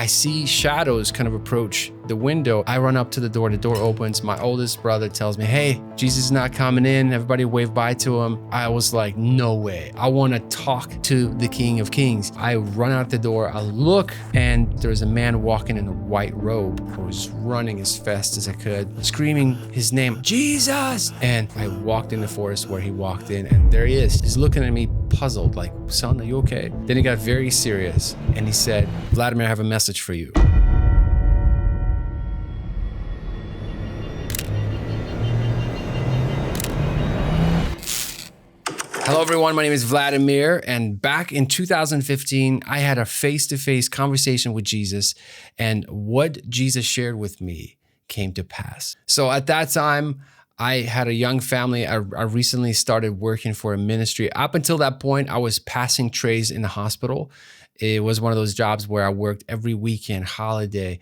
I see shadows kind of approach the window. I run up to the door opens. My oldest brother tells me, hey, Jesus is not coming in. Everybody wave bye to him. I was like, no way. I want to talk to the King of Kings. I run out the door. I look, and there's a man walking in a white robe. I was running as fast as I could, screaming his name, Jesus! And I walked in the forest where he walked in, and there he is. He's looking at me puzzled, like, son, are you okay? Then he got very serious, and he said, Vladimir, I have a message for you. Hello everyone, my name is Vladimir, and back in 2015, I had a face-to-face conversation with Jesus, and what Jesus shared with me came to pass. So at that time, I had a young family. I recently started working for a ministry. Up until that point, I was passing trays in the hospital. It was one of those jobs where I worked every weekend, holiday.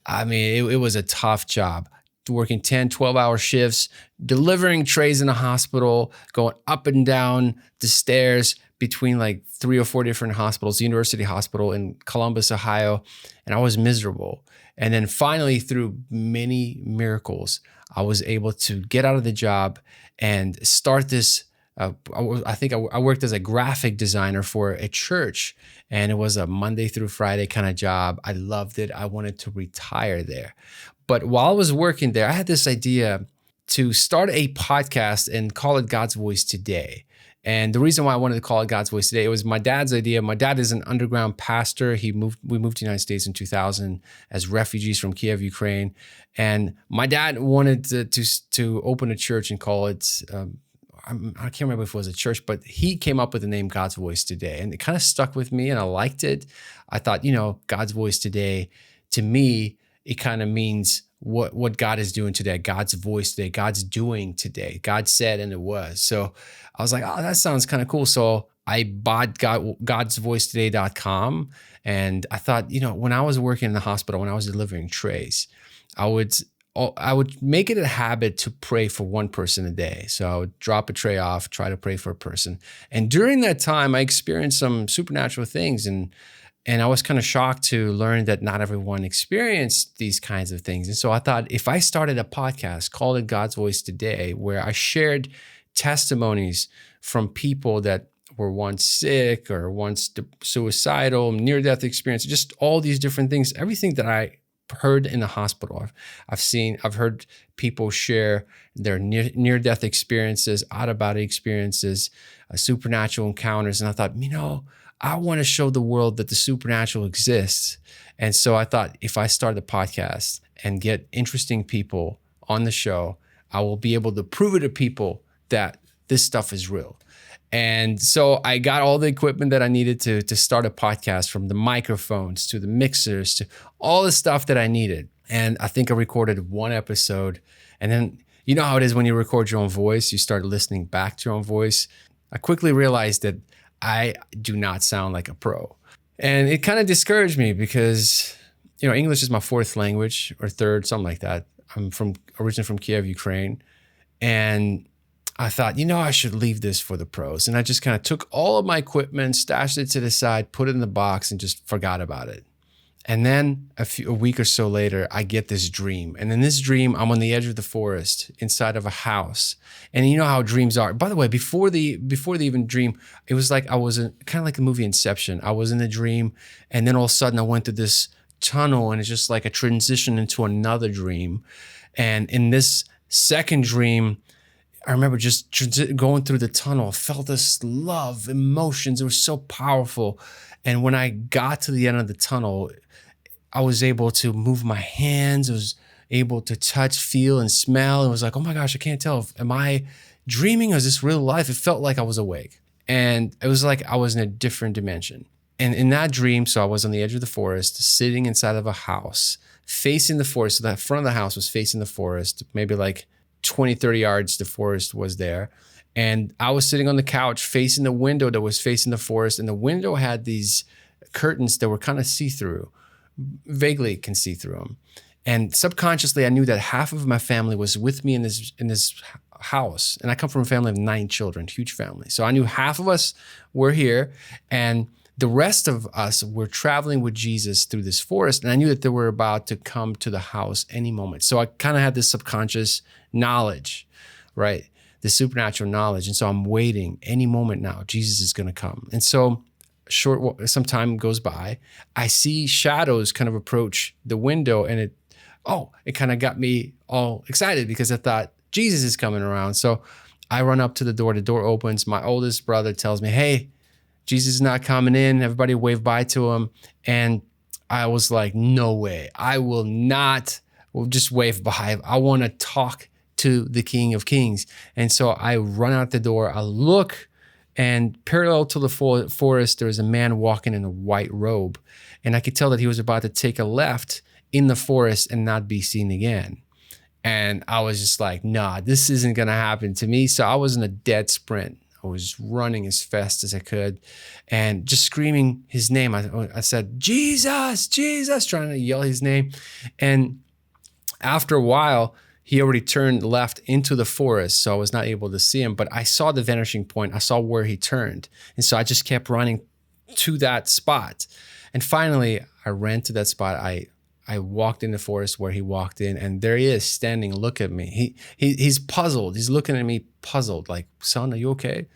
I mean, it was a tough job. Working 10, 12-hour shifts, delivering trays in a hospital, going up and down the stairs between like 3 or 4 different hospitals, University Hospital in Columbus, Ohio, and I was miserable. And then finally, through many miracles, I was able to get out of the job and start this. I worked as a graphic designer for a church, and it was a Monday through Friday kind of job. I loved it. I wanted to retire there. But while I was working there, I had this idea to start a podcast and call it God's Voice Today. And the reason why I wanted to call it God's Voice Today, it was my dad's idea. My dad is an underground pastor. We moved to the United States in 2000 as refugees from Kiev, Ukraine. And my dad wanted to open a church and call it, I can't remember if it was a church, but he came up with the name God's Voice Today. And it kind of stuck with me and I liked it. I thought, God's Voice Today, to me, it kind of means what God is doing today, God's voice today, God's doing today. God said, and it was. So I was like, oh, that sounds kind of cool. So I bought godsvoicetoday.com. And I thought, when I was working in the hospital, when I was delivering trays, I would make it a habit to pray for one person a day. So I would drop a tray off, try to pray for a person. And during that time, I experienced some supernatural things. And I was kind of shocked to learn that not everyone experienced these kinds of things. And so I thought, if I started a podcast, called it God's Voice Today, where I shared testimonies from people that were once sick or once suicidal, near-death experience, just all these different things, everything that I heard in the hospital. I've heard people share their near-death experiences, out-of-body experiences, supernatural encounters. And I thought, I want to show the world that the supernatural exists. And so I thought, if I start a podcast and get interesting people on the show, I will be able to prove it to people that this stuff is real. And so I got all the equipment that I needed to start a podcast, from the microphones to the mixers to all the stuff that I needed. And I think I recorded one episode. And then you know how it is when you record your own voice, you start listening back to your own voice. I quickly realized that I do not sound like a pro. And it kind of discouraged me because, English is my fourth language or third, something like that. I'm originally from Kiev, Ukraine. And I thought, I should leave this for the pros. And I just kind of took all of my equipment, stashed it to the side, put it in the box, and just forgot about it. And then a week or so later, I get this dream. And in this dream, I'm on the edge of the forest inside of a house. And you know how dreams are. By the way, before the even dream, it was like I was kind of like the movie Inception. I was in a dream, and then all of a sudden I went to this tunnel, and it's just like a transition into another dream. And in this second dream, I remember just going through the tunnel. I felt this love, emotions. It was so powerful. And when I got to the end of the tunnel, I was able to move my hands. I was able to touch, feel, and smell. It was like, oh my gosh, I can't tell. Am I dreaming or is this real life? It felt like I was awake. And it was like I was in a different dimension. And in that dream, so I was on the edge of the forest, sitting inside of a house, facing the forest. So the front of the house was facing the forest, maybe like 20, 30 yards, the forest was there. And I was sitting on the couch facing the window that was facing the forest. And the window had these curtains that were kind of see-through, vaguely can see through them. And subconsciously, I knew that half of my family was with me in this house. And I come from a family of 9 children, huge family. So I knew half of us were here. And the rest of us were traveling with Jesus through this forest, and I knew that they were about to come to the house any moment. So I kind of had this subconscious knowledge, right? The supernatural knowledge. And so I'm waiting any moment now, Jesus is going to come. And so some time goes by. I see shadows kind of approach the window, and it kind of got me all excited because I thought Jesus is coming around. So I run up to the door opens. My oldest brother tells me, hey, Jesus is not coming in. Everybody wave bye to him. And I was like, no way. I will not just wave bye. I want to talk to the King of Kings. And so I run out the door. I look, and parallel to the forest, there was a man walking in a white robe. And I could tell that he was about to take a left in the forest and not be seen again. And I was just like, nah, this isn't going to happen to me. So I was in a dead sprint. I was running as fast as I could and just screaming his name. I said, Jesus, Jesus, trying to yell his name. And after a while, he already turned left into the forest, so I was not able to see him. But I saw the vanishing point. I saw where he turned. And so I just kept running to that spot. And finally, I ran to that spot. I walked in the forest where he walked in, and there he is standing, look at me. He's puzzled. He's looking at me puzzled, like, son, are you okay?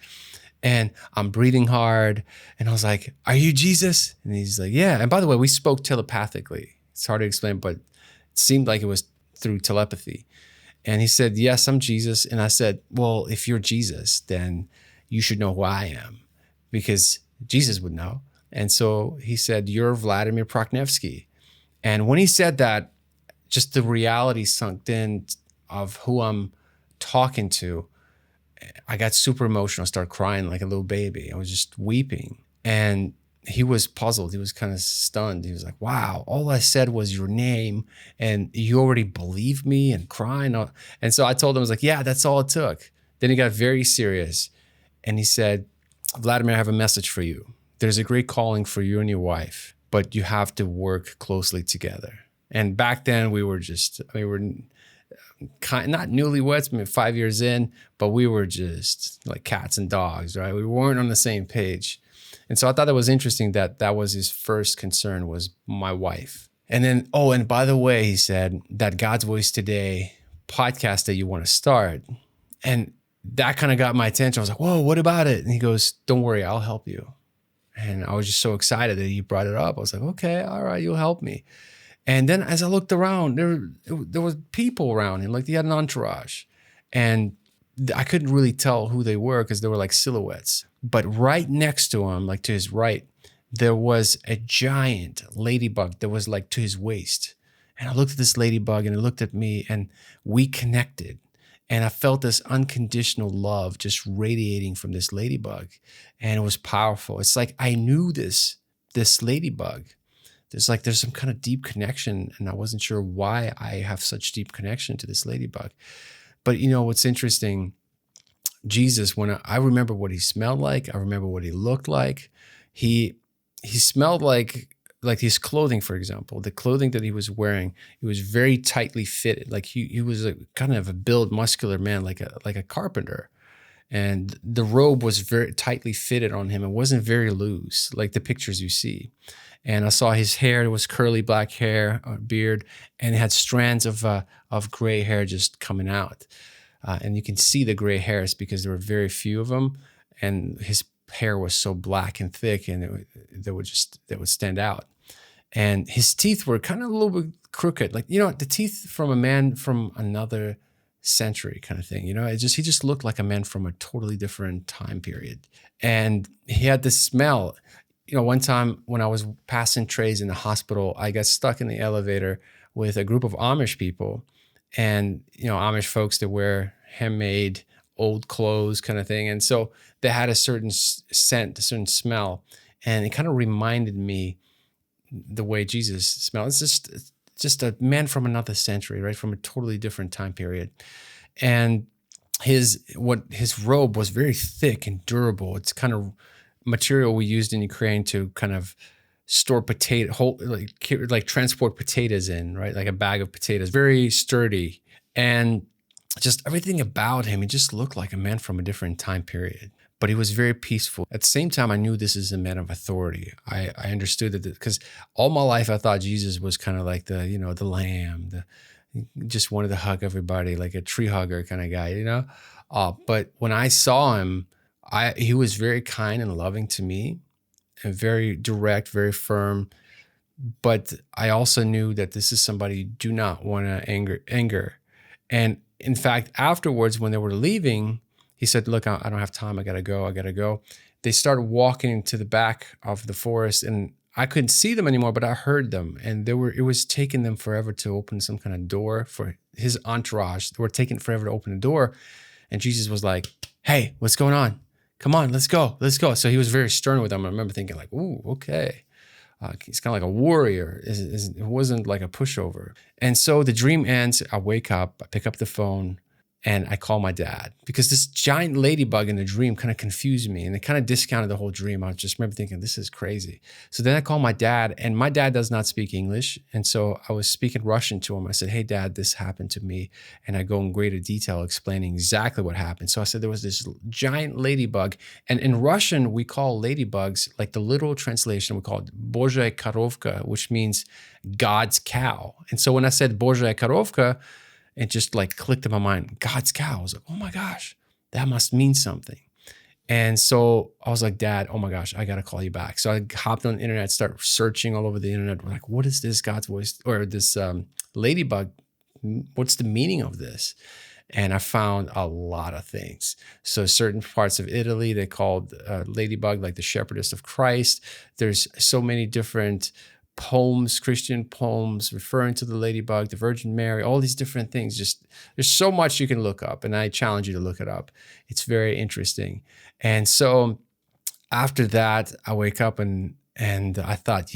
And I'm breathing hard. And I was like, are you Jesus? And he's like, yeah. And by the way, we spoke telepathically. It's hard to explain, but it seemed like it was through telepathy. And he said, yes, I'm Jesus. And I said, well, if you're Jesus, then you should know who I am, because Jesus would know. And so he said, you're Vladimir. And when he said that, just the reality sunk in of who I'm talking to. I got super emotional, started crying like a little baby. I was just weeping. And he was puzzled. He was kind of stunned. He was like, wow, all I said was your name and you already believe me, and crying. And so I told him, I was like, yeah, that's all it took. Then he got very serious and he said, Vladimir, I have a message for you. There's a great calling for you and your wife, but you have to work closely together. And back then we were not newlyweds, I mean, 5 years in, but we were just like cats and dogs, right? We weren't on the same page. And so I thought it was interesting that that was his first concern, was my wife. And then, and by the way, he said that God's Voice Today podcast that you want to start. And that kind of got my attention. I was like, whoa, what about it? And he goes, don't worry, I'll help you. And I was just so excited that he brought it up. I was like, okay, all right, you'll help me. And then as I looked around, there was people around him, like he had an entourage. And I couldn't really tell who they were because they were like silhouettes. But right next to him, like to his right, there was a giant ladybug that was like to his waist. And I looked at this ladybug and it looked at me, and we connected. And I felt this unconditional love just radiating from this ladybug. And it was powerful. It's like I knew this ladybug. There's some kind of deep connection, and I wasn't sure why I have such deep connection to this ladybug. But you know what's interesting, Jesus, when I remember what he smelled like, I remember what he looked like. He smelled like his clothing, for example, the clothing that he was wearing, it was very tightly fitted. Like he was a kind of a built, muscular man, like a carpenter. And the robe was very tightly fitted on him. It wasn't very loose, like the pictures you see. And I saw his hair. It was curly black hair, beard, and it had strands of gray hair just coming out. And you can see the gray hairs because there were very few of them. And his hair was so black and thick, and they would stand out. And his teeth were kind of a little bit crooked, like, the teeth from a man from another century kind of thing. He just looked like a man from a totally different time period. And he had this smell. One time when I was passing trays in the hospital, I got stuck in the elevator with a group of Amish people. And, Amish folks that wear handmade old clothes kind of thing. And so they had a certain scent, a certain smell. And it kind of reminded me the way Jesus smelled. It's just a man from another century, right? From a totally different time period. And his robe was very thick and durable. It's kind of material we used in Ukraine to kind of store like transport potatoes in, right? Like a bag of potatoes, very sturdy. And just everything about him, he just looked like a man from a different time period. but he was very peaceful. At the same time, I knew this is a man of authority. I understood that because all my life I thought Jesus was kind of like the lamb, just wanted to hug everybody, like a tree hugger kind of guy. But when I saw him, he was very kind and loving to me, and very direct, very firm. But I also knew that this is somebody you do not want to anger. And in fact, afterwards, when they were leaving, he said, "Look, I don't have time. I gotta go. They started walking into the back of the forest, and I couldn't see them anymore, but I heard them. And it was taking them forever to open some kind of door for his entourage. They were taking forever to open the door. And Jesus was like, "Hey, what's going on? Come on, let's go. So he was very stern with them. I remember thinking like, "Ooh, okay." He's kind of like a warrior. It wasn't like a pushover. And so the dream ends. I wake up, I pick up the phone, and I call my dad because this giant ladybug in the dream kind of confused me, and it kind of discounted the whole dream. I just remember thinking, this is crazy. So then I call my dad, and my dad does not speak English. And so I was speaking Russian to him. I said, "Hey, Dad, this happened to me." And I go in greater detail explaining exactly what happened. So I said there was this giant ladybug. And in Russian, we call ladybugs, like the literal translation, we call it Божья коровка, which means God's cow. And so when I said Божья коровка, it just like clicked in my mind, God's cow. I was like, oh my gosh, that must mean something. And so I was like, "Dad, oh my gosh, I got to call you back." So I hopped on the internet, started searching all over the internet. We're like, what is this God's voice or this ladybug? What's the meaning of this? And I found a lot of things. So certain parts of Italy, they called ladybug like the shepherdess of Christ. There's so many different poems, Christian poems referring to the ladybug, the Virgin Mary, all these different things. Just there's so much you can look up, and I challenge you to look it up. It's very interesting. And so after that, I wake up and I thought,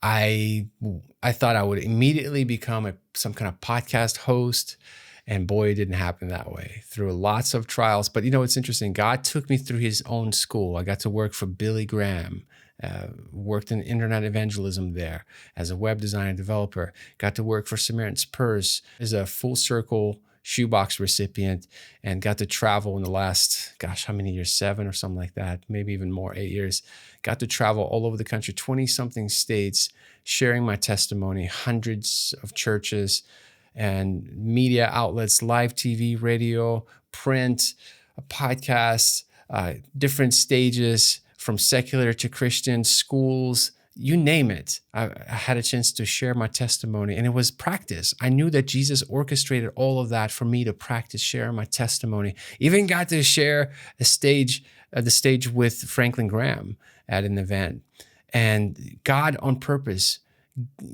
I thought I would immediately become some kind of podcast host. And boy, it didn't happen that way. Through lots of trials. But it's interesting. God took me through his own school. I got to work for Billy Graham. Worked in internet evangelism there as a web designer developer. Got to work for Samaritan's Purse as a full circle shoebox recipient, and got to travel in the last, gosh, how many years? 7 or something like that, maybe even more, 8 years. Got to travel all over the country, 20 something states, sharing my testimony, hundreds of churches and media outlets, live TV, radio, print, podcasts, different stages, from secular to Christian, schools, you name it. I had a chance to share my testimony, and it was practice. I knew that Jesus orchestrated all of that for me to practice sharing my testimony. Even got to share the stage with Franklin Graham at an event. And God on purpose,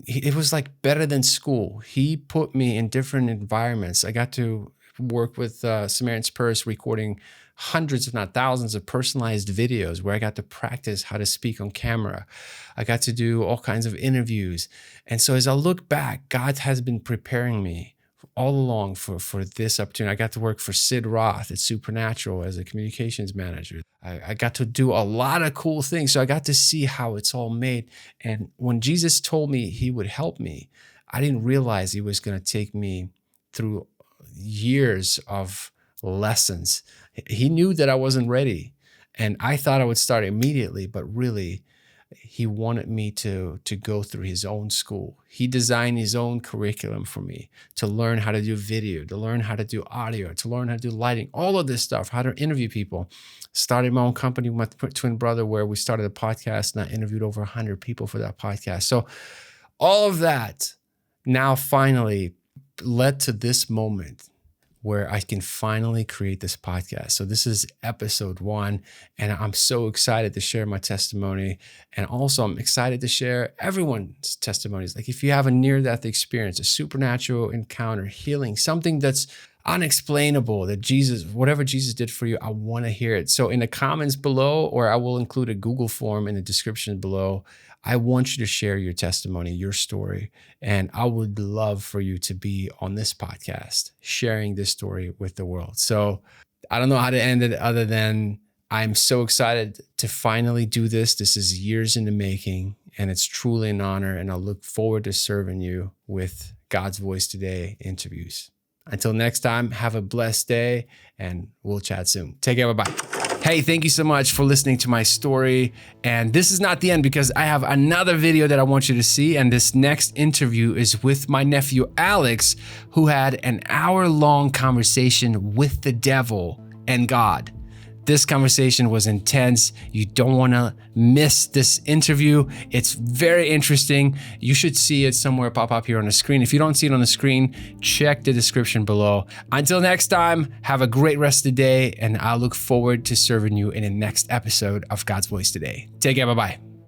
it was like better than school. He put me in different environments. I got to work with Samaritan's Purse, recording hundreds, if not thousands, of personalized videos where I got to practice how to speak on camera. I got to do all kinds of interviews. And so as I look back, God has been preparing me all along for this opportunity. I got to work for Sid Roth at Supernatural as a communications manager. I got to do a lot of cool things. So I got to see how it's all made. And when Jesus told me he would help me, I didn't realize he was going to take me through years of lessons. He knew that I wasn't ready, and I thought I would start immediately, but really he wanted me to go through his own school. He designed his own curriculum for me to learn how to do video, to learn how to do audio, to learn how to do lighting, all of this stuff, how to interview people. Started my own company with my twin brother where we started a podcast, and I interviewed over 100 people for that podcast. So all of that now finally led to this moment where I can finally create this podcast. So this is episode 1, and I'm so excited to share my testimony. And also I'm excited to share everyone's testimonies. Like if you have a near-death experience, a supernatural encounter, healing, something that's unexplainable, that whatever Jesus did for you, I want to hear it. So in the comments below, or I will include a Google form in the description below, I want you to share your testimony, your story, and I would love for you to be on this podcast, sharing this story with the world. So I don't know how to end it other than I'm so excited to finally do this. This is years in the making, and it's truly an honor, and I look forward to serving you with God's Voice Today interviews. Until next time, have a blessed day, and we'll chat soon. Take care, bye-bye. Hey, thank you so much for listening to my story. And this is not the end, because I have another video that I want you to see. And this next interview is with my nephew, Alex, who had an hour-long conversation with the devil and God. This conversation was intense. You don't want to miss this interview. It's very interesting. You should see it somewhere pop up here on the screen. If you don't see it on the screen, check the description below. Until next time, have a great rest of the day, and I look forward to serving you in the next episode of God's Voice Today. Take care. Bye-bye.